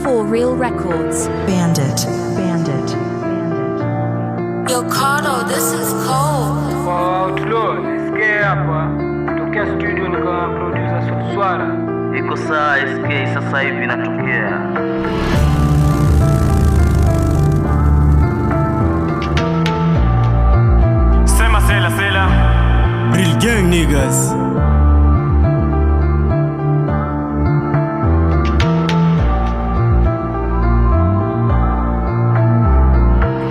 For Real Records. Bandit. Yo, Cardo, this is cold. Tulo, SK hapa. Tokea studio nika producer Swara. Iko saa SK sasa hivi natokea. Sela. Real gang niggas.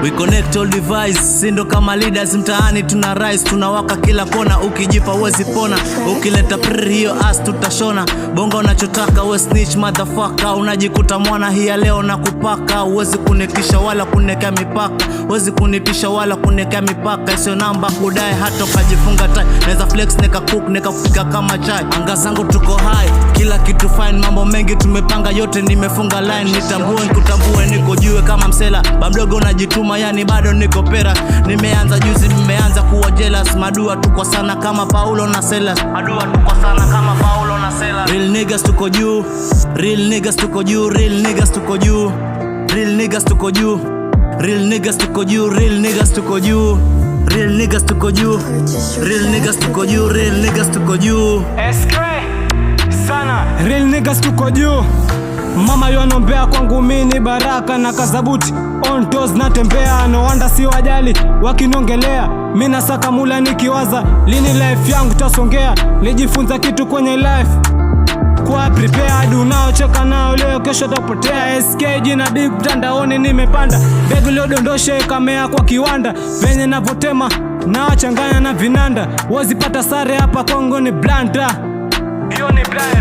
We connect all device, sindo kama leaders mtaani tuna rise, tunawaka kila kona, ukijipa uwezi pona, ukileta hiyo ass tutashona, bonga unachotaka we snitch motherfucker, unajikuta mwana hii leo na kupaka, uwezi kunitisha wala kuneka mipaka, uwezi kunitisha wala kuneka mipaka, isio namba kudai hata ukajifunga tai, neza flex neka cook neka kufika kama chai, anga zangu tuko high, kila kitu fine, mambo mengi tumepanga yote nimefunga line, nitambue nikutambue niko juu kama msela, bamdogo unajituma yani bado niko pera, nimeanza juzi nimeanza kuwa jealous, madua tuko sana kama Paulo na Silas, madua tuko sana kama Paulo na Silas, real niggas tuko juu, real niggas tuko juu, real niggas tuko juu, real niggas tuko juu, real niggas tuko juu, real niggas tuko juu, real niggas tuko juu, real niggas tuko juu, real niggas tuko juu, SK sana. Real niggas tuko juu. Mama yonombea kwangu mini baraka na kazabuti on toes natembea, no wonder si wajali wakinongelea, mina saka mula nikiwaza lini life yangu tasongea, nijifunza kitu kwenye life kwa prepared, unaocheka nao leo kesho tapotea, SK jina big mtandaoni nimepanda, begi leo dondoshe kamea kwa kiwanda, venye navotema na wachanganya na vinanda, wazipata sare hapa Kongo ni blanda.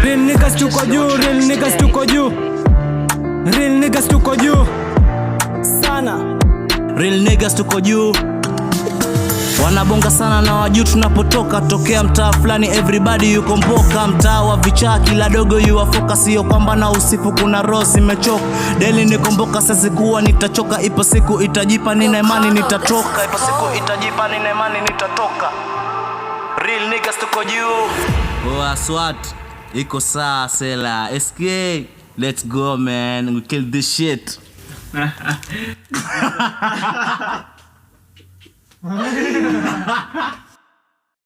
Real niggas tuko juu, real niggas tuko juu, real niggas tuko juu sana, real niggas tuko juu. Wanabonga sana na wajuu tunapotoka, tokea mtaa fulani everybody yuko mboka, mtaa wa vichaa kila dogo yuwafoka, sio kwamba na usifu kuna rosi mechoka, daily niko mboka, sasa kuwa nitachoka, ipo siku itajipa, nina imani nitatoka, ipo siku itajipa, nina imani nitatoka. Real niggas tuko juu. Aswat iko saa sela SK, let's go man, we kill this shit.